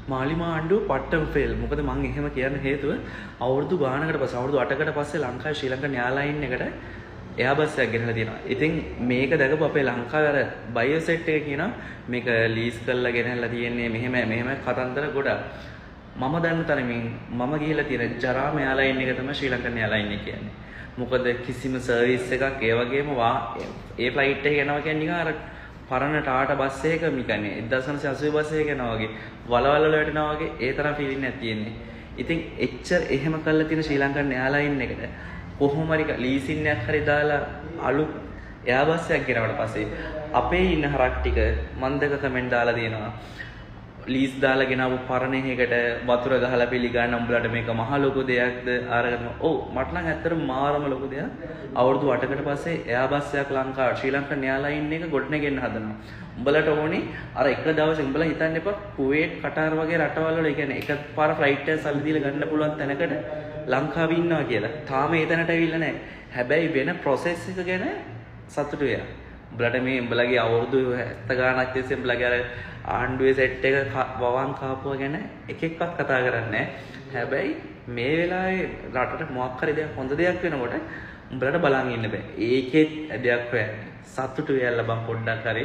මාලිමා ආණ්ඩුව පට්ටම ෆේල්. මොකද මම එහෙම කියන්න හේතුව අවුරුදු ගානකට පස්සේ අවුරුදු 8කට පස්සේ ලංකාවේ ශ්‍රී ලංකා න්‍යායාලයින් එකට එයාබස් එකක් ගෙනලා තියෙනවා. ඉතින් මේක දැකපු අපේ ලංකාවේ අර බයෝසෙට් එක කියනවා මේක ලීස් කරලා ගෙනල්ලා තියෙන්නේ මෙහෙම කතන්දර ගොඩක්. මම දන්න තරමින් මම ගිහිල්ලා තියෙන ජරාම එයාලයින් එක තමයි ශ්‍රී ලංකන් එයාලයින් එක කියන්නේ. මොකද කිසිම සර්විස් එකක් ඒ වගේම ඒ ෆ්ලයිට් එක යනවා කියන්නේ නිකන් අර පරණ ටාටා බස් එක මිකන්නේ 1980 බස් එක යනවා වගේ වලවල් වල වැටෙනවා වගේ ඒ තරම් ෆීලින් එකක් තියෙන්නේ. ඉතින් එච්චර එහෙම කරලා තියෙන ශ්‍රී ලංකන් එයාලයින් එකට කොහොම හරි ලීසින් එකක් හරි දාලා අලුත් එයාබස් එකක් ගෙනාවට පස්සේ අපේ ඉන්න හරක් ටික මන් දෙක කමෙන්ට් දාලා දෙනවා. ලීස් දාලා ගෙනාවු පරණ එකකට වතුර ගහලා පිළිගන්න උඹලට මේක මහ ලොකු දෙයක්ද ආරගෙන ඔව් මට නම් ඇත්තටම මාරම ලොකු දෙයක්. අවුරුදු 8කට පස්සේ එයාබස් එකක් ලංකාවට ශ්‍රී ලංකන් එයාලයින් එක ගොඩනගෙන්න හදනවා. උඹලට ඕනේ අර එක දවසේ උඹලා හිතන්න එපා කුවේට් කටාර් වගේ රටවල් වල කියන්නේ එකපාර ෆ්ලයිට් එක සල්ලි දීලා ගන්න පුළුවන් තැනකට ලංකාවේ ඉන්නවා කියලා. තාම ඒ තැනට ඇවිල්ලා නැහැ. හැබැයි වෙන ප්‍රොසෙස් එක ගැන සතුටු වෙනවා. උඹලට මේ උඹලගේ අවුරුදු 70 ගානක් තිස්සේ උඹලගේ අර ආණ්ඩුවේ සෙට් එක වවන් කාපුවා ගැන එකෙක්වත් කතා කරන්නේ හැබැයි මේ වෙලාවේ රටට මොකක් හරි දෙයක් හොඳ දෙයක් වෙනකොට උඹලට බලන් ඉන්න බෑ. ඒකෙත් දෙයක් හොයන්න. සතුටු වෙයලා බං පොඩ්ඩක් හරි